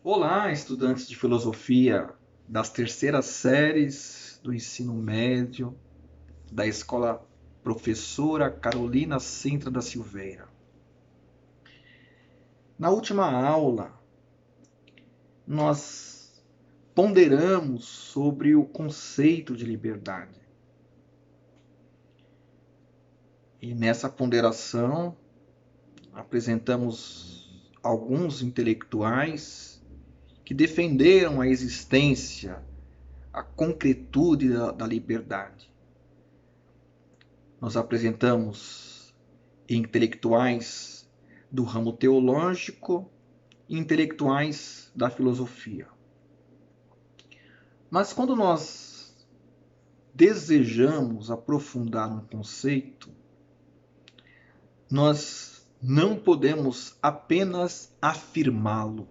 Olá, estudantes de filosofia das terceiras séries do ensino médio da escola Professora Carolina Sintra da Silveira. Na última aula, nós ponderamos sobre o conceito de liberdade. E nessa ponderação, apresentamos alguns intelectuais que defenderam a existência, a concretude da liberdade. Nós apresentamos intelectuais do ramo teológico e intelectuais da filosofia. Mas quando nós desejamos aprofundar um conceito, nós não podemos apenas afirmá-lo.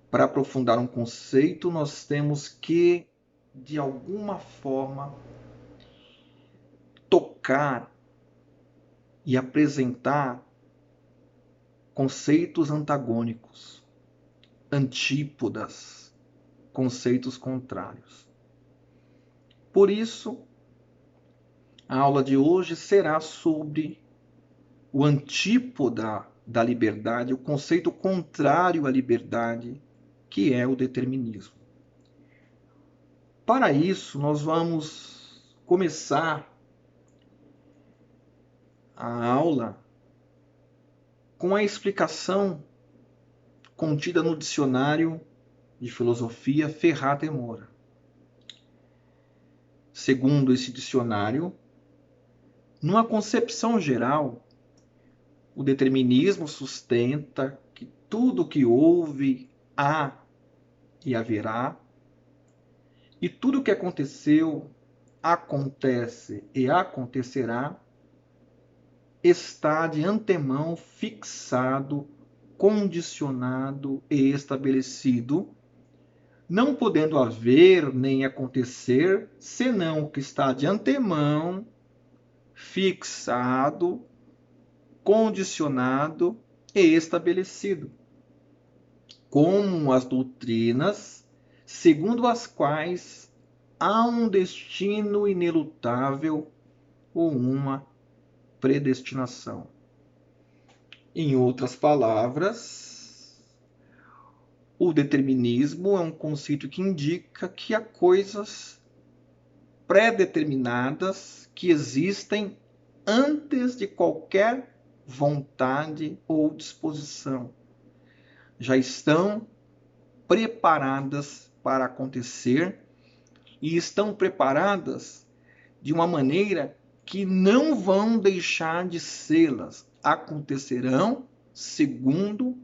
Para aprofundar um conceito, nós temos que, de alguma forma, tocar e apresentar conceitos antagônicos, antípodas, conceitos contrários. Por isso, a aula de hoje será sobre o antípoda da liberdade, o conceito contrário à liberdade, que é o determinismo. Para isso, nós vamos começar a aula com a explicação contida no dicionário de filosofia Ferrata e Moura. Segundo esse dicionário, numa concepção geral, o determinismo sustenta que tudo que houve, há e haverá, e tudo que aconteceu, acontece e acontecerá, está de antemão fixado, condicionado e estabelecido, não podendo haver nem acontecer, senão o que está de antemão fixado, condicionado e estabelecido, como as doutrinas segundo as quais há um destino inelutável ou uma predestinação. Em outras palavras, o determinismo é um conceito que indica que há coisas pré-determinadas que existem antes de qualquer vontade ou disposição. Já estão preparadas para acontecer e estão preparadas de uma maneira que não vão deixar de sê-las. Acontecerão segundo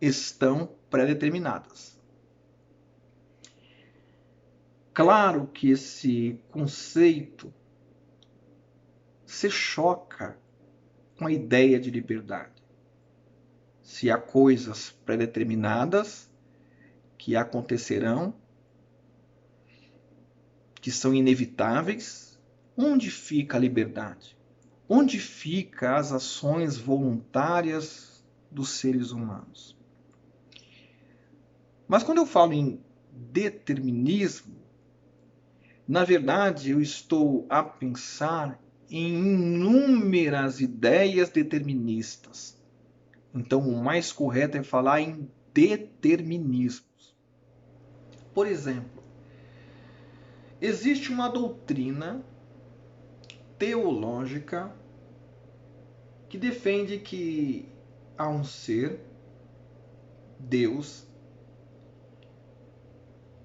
estão pré-determinadas. Claro que esse conceito se choca com a ideia de liberdade. Se há coisas pré-determinadas que acontecerão, que são inevitáveis, onde fica a liberdade? Onde ficam as ações voluntárias dos seres humanos? Mas quando eu falo em determinismo, na verdade eu estou a pensar em inúmeras ideias deterministas. Então o mais correto é falar em determinismos. Por exemplo, existe uma doutrina teológica que defende que há um ser, Deus,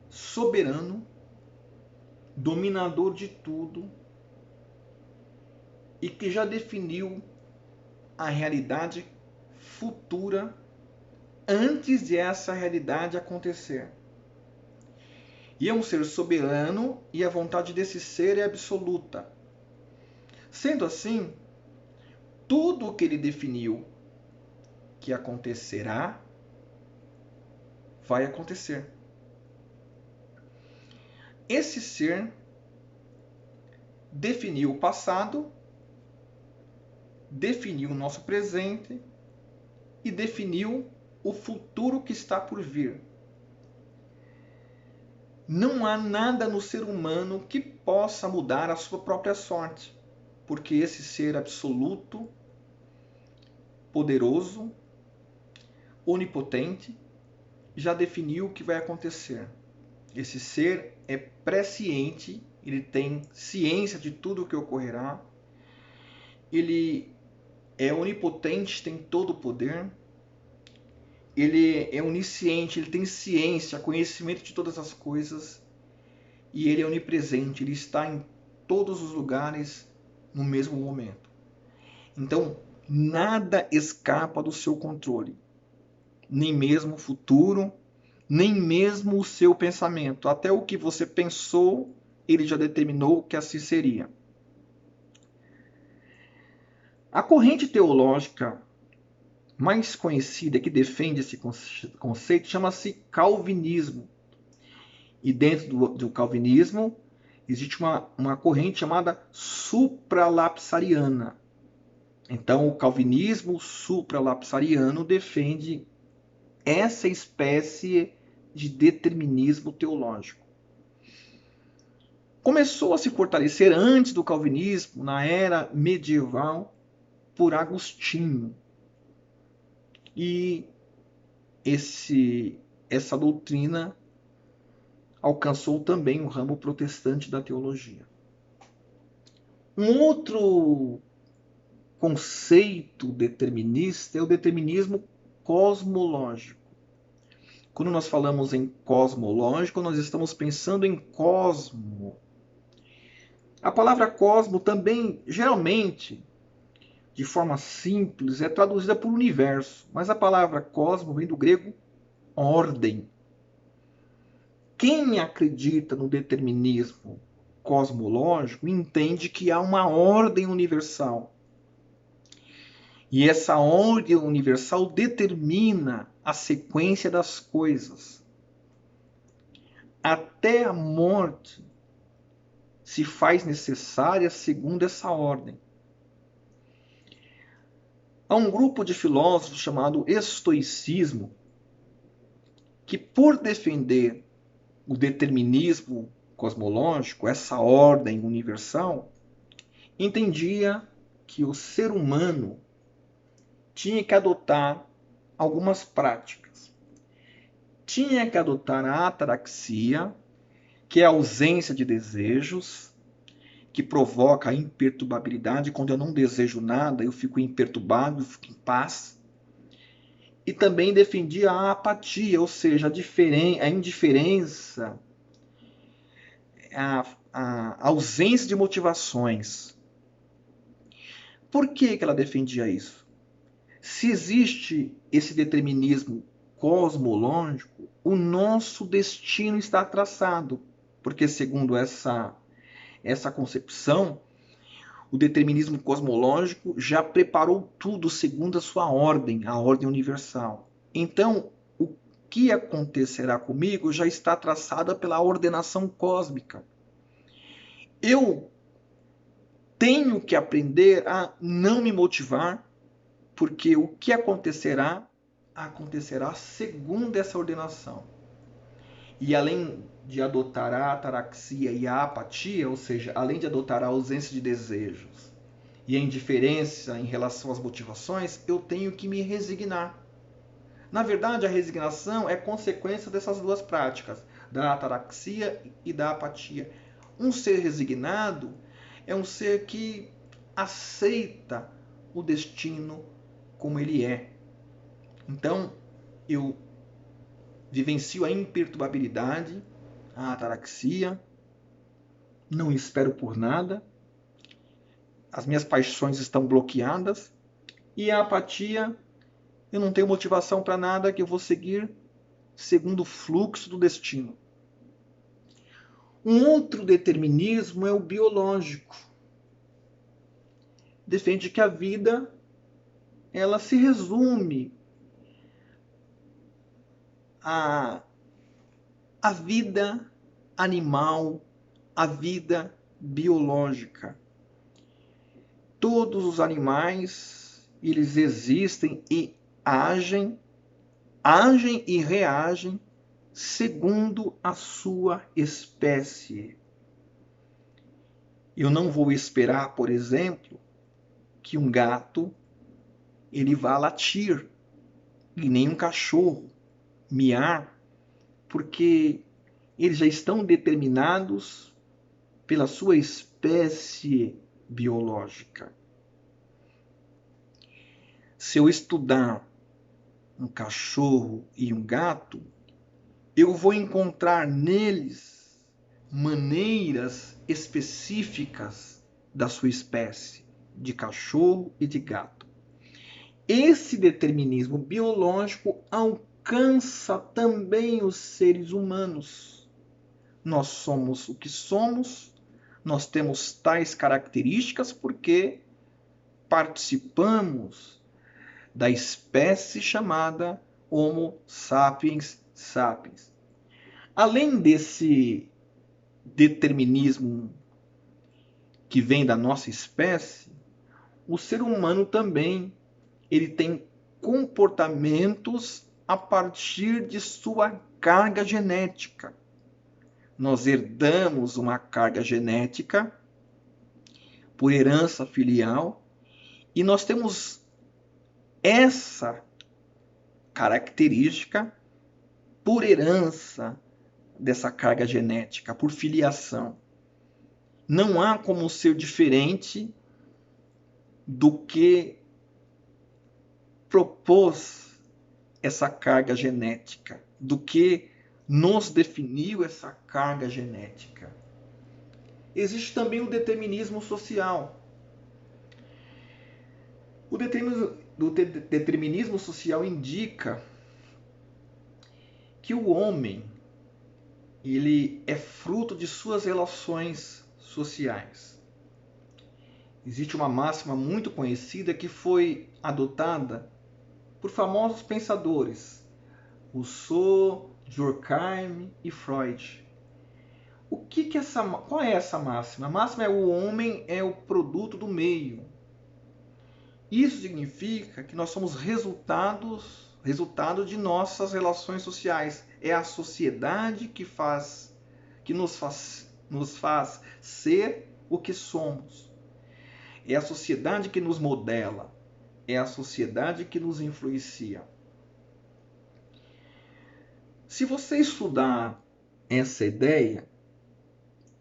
soberano, dominador de tudo e que já definiu a realidade futura antes de essa realidade acontecer. E é um ser soberano e a vontade desse ser é absoluta. Sendo assim, tudo o que ele definiu que acontecerá, vai acontecer. Esse ser definiu o passado, definiu o nosso presente e definiu o futuro que está por vir. Não há nada no ser humano que possa mudar a sua própria sorte, porque esse ser absoluto, poderoso, onipotente, já definiu o que vai acontecer. Esse ser é presciente, ele tem ciência de tudo o que ocorrerá, ele é onipotente, tem todo o poder, ele é onisciente, ele tem ciência, conhecimento de todas as coisas, e ele é onipresente, ele está em todos os lugares no mesmo momento. Então, nada escapa do seu controle, nem mesmo o futuro, nem mesmo o seu pensamento. Até o que você pensou, ele já determinou que assim seria. A corrente teológica mais conhecida que defende esse conceito chama-se calvinismo. E dentro do calvinismo existe uma corrente chamada supralapsariana. Então, o calvinismo supralapsariano defende essa espécie de determinismo teológico. Começou a se fortalecer antes do calvinismo, na era medieval, por Agostinho. E essa doutrina alcançou também o ramo protestante da teologia. Um outro conceito determinista é o determinismo cosmológico. Quando nós falamos em cosmológico, nós estamos pensando em cosmo. A palavra cosmo também, geralmente, de forma simples, é traduzida por universo, mas a palavra cosmo vem do grego ordem. Quem acredita no determinismo cosmológico entende que há uma ordem universal. E essa ordem universal determina a sequência das coisas. Até a morte se faz necessária segundo essa ordem. Há um grupo de filósofos chamado estoicismo que, por defender o determinismo cosmológico, essa ordem universal, entendia que o ser humano tinha que adotar algumas práticas. Tinha que adotar a ataraxia, que é a ausência de desejos, que provoca a imperturbabilidade. Quando eu não desejo nada, eu fico imperturbável, eu fico em paz. E também defendia a apatia, ou seja, a indiferença, a ausência de motivações. Por que ela defendia isso? Se existe esse determinismo cosmológico, o nosso destino está traçado, porque segundo essa concepção, o determinismo cosmológico já preparou tudo segundo a sua ordem, a ordem universal. Então, o que acontecerá comigo já está traçado pela ordenação cósmica. Eu tenho que aprender a não me motivar, porque o que acontecerá segundo essa ordenação. E além de adotar a ataraxia e a apatia, ou seja, além de adotar a ausência de desejos e a indiferença em relação às motivações, eu tenho que me resignar. Na verdade, a resignação é consequência dessas duas práticas, da ataraxia e da apatia. Um ser resignado é um ser que aceita o destino como ele é. Então, eu vivencio a imperturbabilidade, a ataraxia, não espero por nada, as minhas paixões estão bloqueadas, e a apatia, eu não tenho motivação para nada, que eu vou seguir segundo o fluxo do destino. Um outro determinismo é o biológico. Defende que a vida ela se resume à vida animal, à vida biológica. Todos os animais, eles existem e agem agem e reagem segundo a sua espécie. Eu não vou esperar, por exemplo, que um gato ele vá latir e nem um cachorro miar, porque eles já estão determinados pela sua espécie biológica. Se eu estudar um cachorro e um gato, eu vou encontrar neles maneiras específicas da sua espécie, de cachorro e de gato. Esse determinismo biológico alcança também os seres humanos. Nós somos o que somos, nós temos tais características porque participamos da espécie chamada Homo sapiens sapiens. Além desse determinismo que vem da nossa espécie, o ser humano também ele tem comportamentos a partir de sua carga genética. Nós herdamos uma carga genética por herança filial e nós temos essa característica por herança dessa carga genética, por filiação. Não há como ser diferente do que propôs essa carga genética, do que nos definiu essa carga genética. Existe também o determinismo social. O determinismo social indica que o homem ele é fruto de suas relações sociais. Existe uma máxima muito conhecida que foi adotada por famosos pensadores, Rousseau, Durkheim e Freud. Qual é essa máxima? A máxima é o homem é o produto do meio. Isso significa que nós somos resultado de nossas relações sociais. É a sociedade que nos faz ser o que somos. É a sociedade que nos modela. É a sociedade que nos influencia. Se você estudar essa ideia,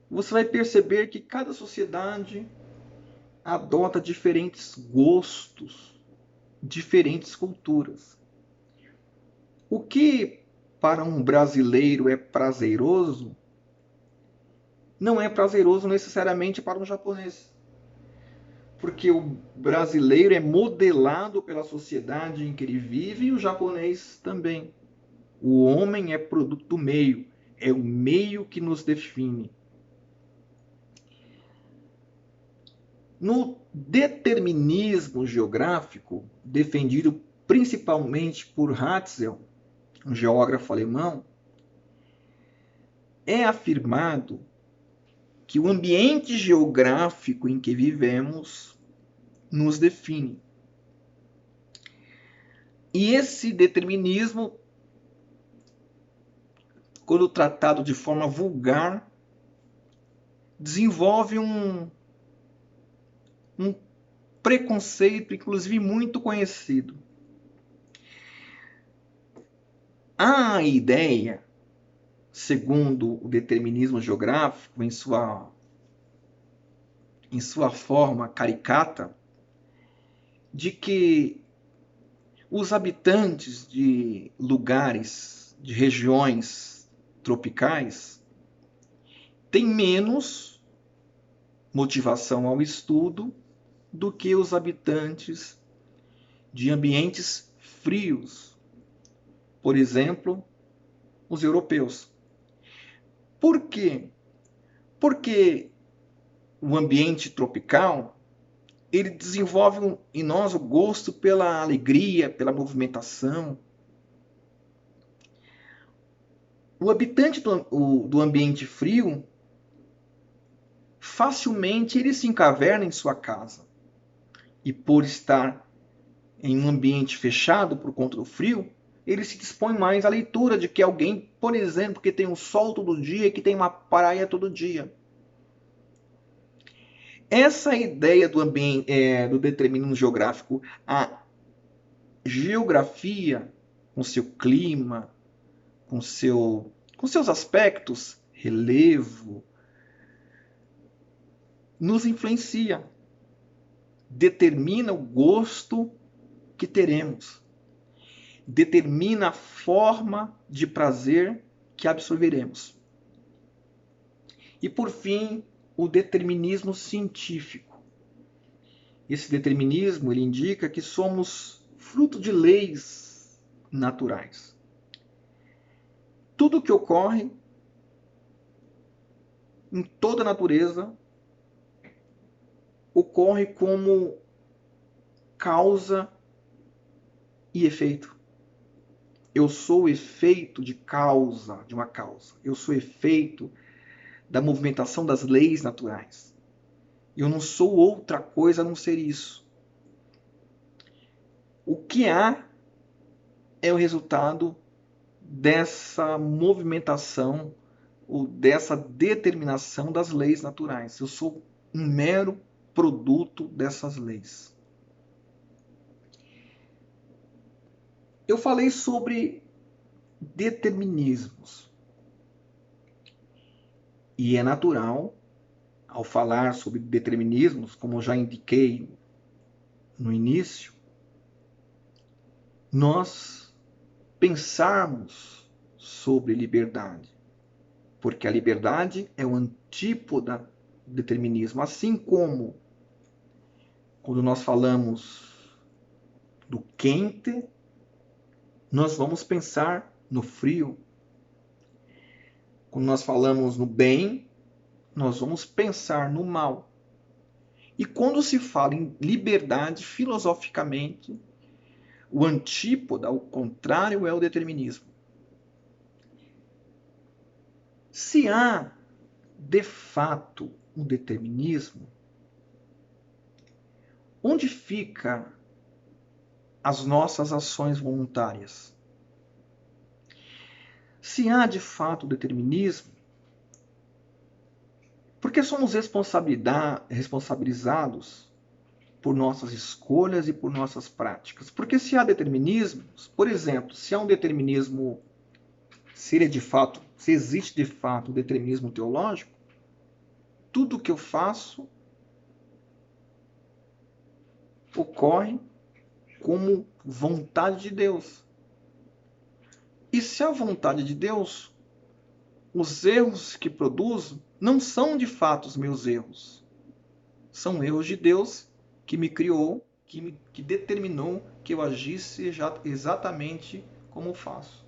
você vai perceber que cada sociedade adota diferentes gostos, diferentes culturas. O que para um brasileiro é prazeroso, não é prazeroso necessariamente para um japonês. Porque o brasileiro é modelado pela sociedade em que ele vive e o japonês também. O homem é produto do meio, é o meio que nos define. No determinismo geográfico, defendido principalmente por Hatzel, um geógrafo alemão, é afirmado que o ambiente geográfico em que vivemos nos define. E esse determinismo, quando tratado de forma vulgar, desenvolve um preconceito, inclusive muito conhecido. A ideia, segundo o determinismo geográfico, em sua forma caricata, de que os habitantes de lugares, de regiões tropicais, têm menos motivação ao estudo do que os habitantes de ambientes frios, por exemplo, os europeus. Por quê? Porque o ambiente tropical ele desenvolve em nós o gosto pela alegria, pela movimentação. O habitante do ambiente frio, facilmente ele se encaverna em sua casa. E por estar em um ambiente fechado por conta do frio, ele se dispõe mais à leitura de que alguém, por exemplo, que tem um sol todo dia e que tem uma praia todo dia. Essa ideia do do determinismo geográfico, a geografia, com seu clima, com seus aspectos, relevo, nos influencia, determina o gosto que teremos, determina a forma de prazer que absorveremos. E por fim, o determinismo científico. Esse determinismo ele indica que somos fruto de leis naturais. Tudo que ocorre em toda a natureza ocorre como causa e efeito. Eu sou o efeito de causa, de uma causa. Eu sou o efeito da movimentação das leis naturais. Eu não sou outra coisa a não ser isso. O que há é o resultado dessa movimentação ou dessa determinação das leis naturais. Eu sou um mero produto dessas leis. Eu falei sobre determinismos. E é natural, ao falar sobre determinismos, como eu já indiquei no início, nós pensarmos sobre liberdade. Porque a liberdade é o antípoda do determinismo. Assim como quando nós falamos do quente, nós vamos pensar no frio. Quando nós falamos no bem, nós vamos pensar no mal. E quando se fala em liberdade, filosoficamente, o antípoda, o contrário, é o determinismo. Se há, de fato, um determinismo, onde fica as nossas ações voluntárias? Se há, de fato, determinismo, por que somos responsabilizados por nossas escolhas e por nossas práticas? Porque se há determinismos, por exemplo, se há um determinismo, se existe de fato o determinismo teológico, tudo que eu faço ocorre como vontade de Deus. E se é a vontade de Deus, os erros que produzo não são de fato os meus erros. São erros de Deus que me criou, que determinou que eu agisse exatamente como faço.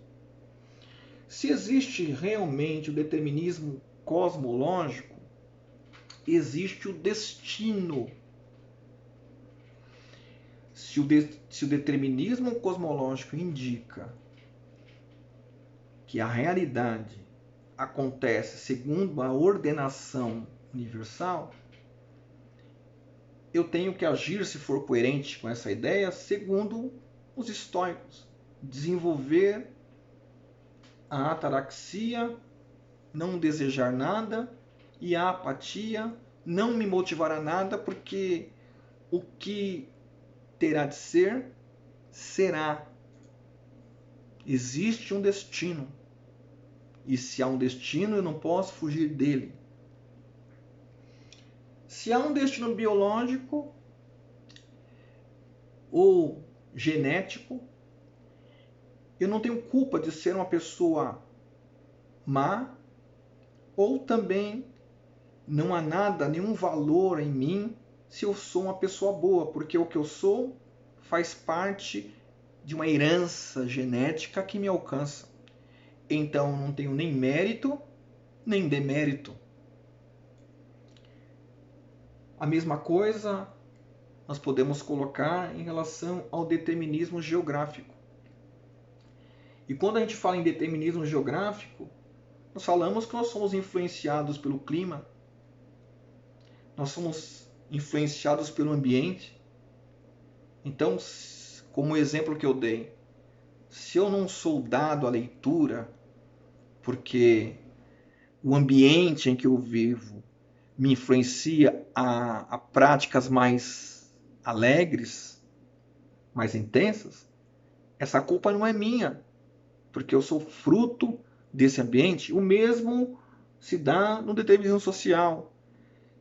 Se existe realmente o determinismo cosmológico, existe o destino. Se o determinismo cosmológico indica que a realidade acontece segundo a ordenação universal, eu tenho que agir, se for coerente com essa ideia, segundo os estoicos. Desenvolver a ataraxia, não desejar nada, e a apatia, não me motivar a nada, porque o que terá de ser, será. Existe um destino. E se há um destino, eu não posso fugir dele. Se há um destino biológico ou genético, eu não tenho culpa de ser uma pessoa má, ou também não há nada, nenhum valor em mim se eu sou uma pessoa boa, porque o que eu sou faz parte de uma herança genética que me alcança. Então não tenho nem mérito, nem demérito. A mesma coisa nós podemos colocar em relação ao determinismo geográfico. E quando a gente fala em determinismo geográfico, nós falamos que nós somos influenciados pelo clima, nós somos influenciados pelo ambiente. Então, como o exemplo que eu dei, se eu não sou dado à leitura, porque o ambiente em que eu vivo me influencia a práticas mais alegres, mais intensas, essa culpa não é minha, porque eu sou fruto desse ambiente. O mesmo se dá no determinismo social.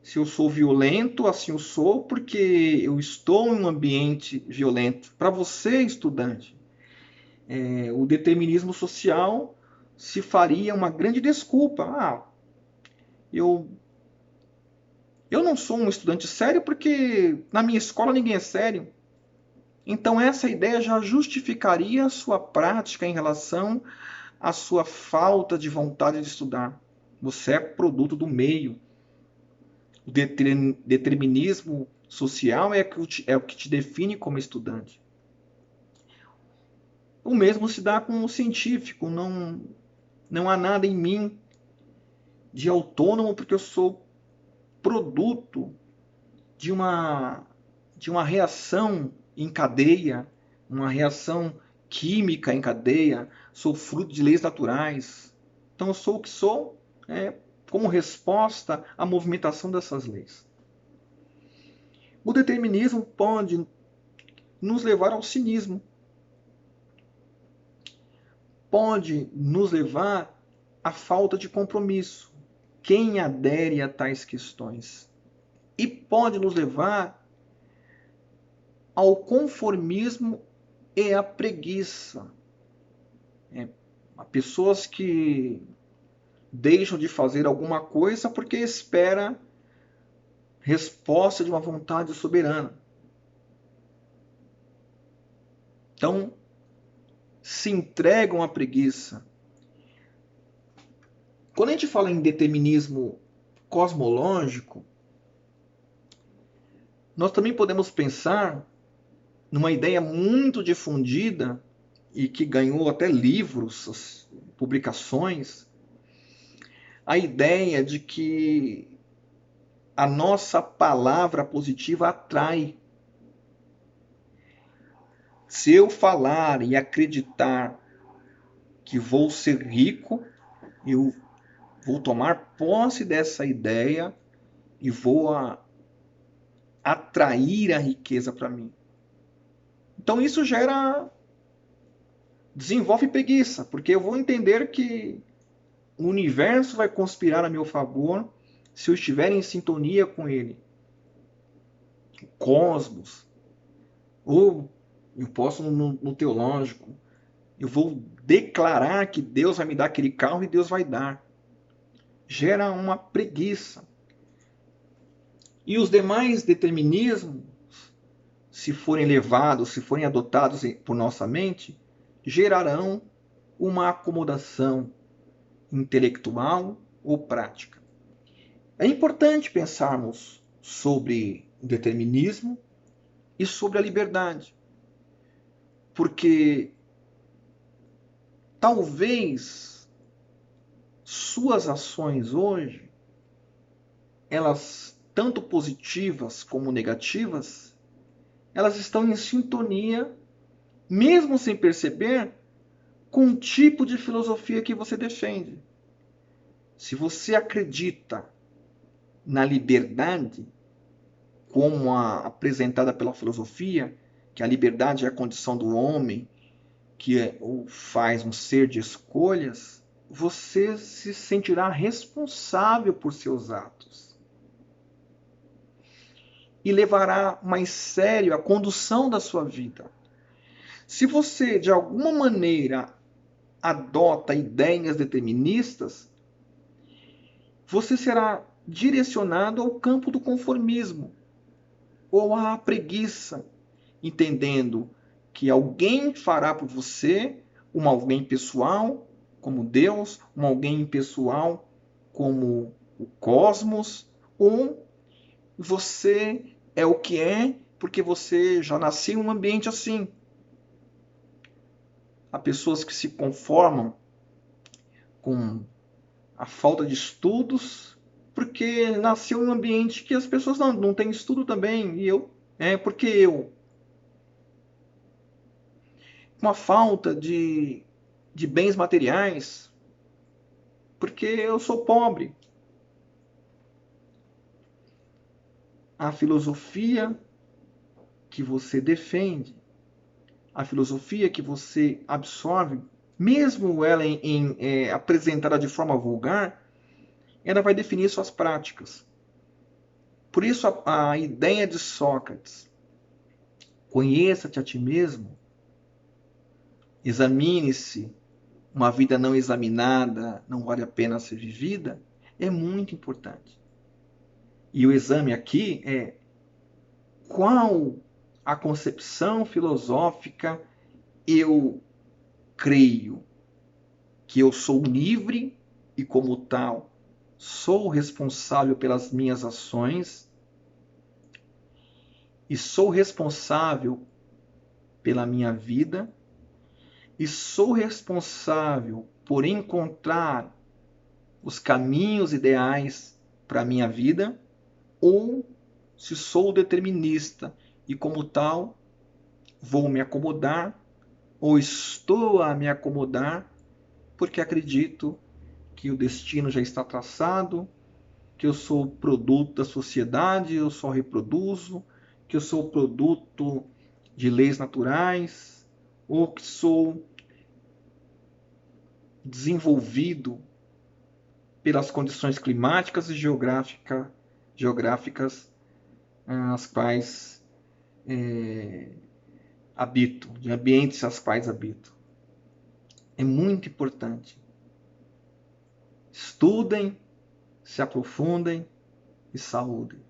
Se eu sou violento, assim eu sou porque eu estou em um ambiente violento. Para você, estudante, o determinismo social se faria uma grande desculpa. Eu, eu não sou um estudante sério porque na minha escola ninguém é sério. Então essa ideia já justificaria a sua prática em relação à sua falta de vontade de estudar. Você é produto do meio. O determinismo social é o que te define como estudante. O mesmo se dá com o científico. Não há nada em mim de autônomo porque eu sou produto de uma, de uma reação em cadeia, uma reação química em cadeia, sou fruto de leis naturais. Então eu sou o que sou como resposta à movimentação dessas leis. O determinismo pode nos levar ao cinismo, pode nos levar à falta de compromisso. Quem adere a tais questões? E pode nos levar ao conformismo e à preguiça. Há pessoas que deixam de fazer alguma coisa porque espera resposta de uma vontade soberana. Então, se entregam à preguiça. Quando a gente fala em determinismo cosmológico, nós também podemos pensar numa ideia muito difundida e que ganhou até livros, publicações, a ideia de que a nossa palavra positiva atrai. Se eu falar e acreditar que vou ser rico, eu vou tomar posse dessa ideia e vou atrair a riqueza para mim. Então isso desenvolve preguiça, porque eu vou entender que o universo vai conspirar a meu favor se eu estiver em sintonia com ele. O cosmos. Ou eu posso no teológico. Eu vou declarar que Deus vai me dar aquele carro e Deus vai dar. Gera uma preguiça. E os demais determinismos, se forem levados, se forem adotados por nossa mente, gerarão uma acomodação intelectual ou prática. É importante pensarmos sobre o determinismo e sobre a liberdade, porque talvez suas ações hoje, elas tanto positivas como negativas, elas estão em sintonia, mesmo sem perceber, com o tipo de filosofia que você defende. Se você acredita na liberdade, como apresentada pela filosofia, que a liberdade é a condição do homem, que o faz um ser de escolhas, você se sentirá responsável por seus atos. E levará mais sério a condução da sua vida. Se você, de alguma maneira, adota ideias deterministas, você será direcionado ao campo do conformismo ou à preguiça, entendendo que alguém fará por você um alguém pessoal, como Deus, um alguém pessoal como o cosmos, ou você é o que é porque você já nasceu em um ambiente assim. Há pessoas que se conformam com a falta de estudos porque nasceu em um ambiente que as pessoas não têm estudo também, e porque eu. com a falta de bens materiais, porque eu sou pobre. A filosofia que você defende, a filosofia que você absorve, mesmo ela apresentada de forma vulgar, ela vai definir suas práticas. Por isso a ideia de Sócrates, conheça-te a ti mesmo, examine-se, uma vida não examinada não vale a pena ser vivida, é muito importante. E o exame aqui é qual a concepção filosófica eu creio que eu sou livre e, como tal, sou responsável pelas minhas ações e sou responsável pela minha vida e sou responsável por encontrar os caminhos ideais para a minha vida, ou se sou determinista e, como tal, vou me acomodar ou estou a me acomodar porque acredito que o destino já está traçado, que eu sou produto da sociedade, eu só reproduzo, que eu sou produto de leis naturais, ou que sou desenvolvido pelas condições climáticas e geográficas as quais habito, de ambientes as quais habito. É muito importante. Estudem, se aprofundem e saúdem.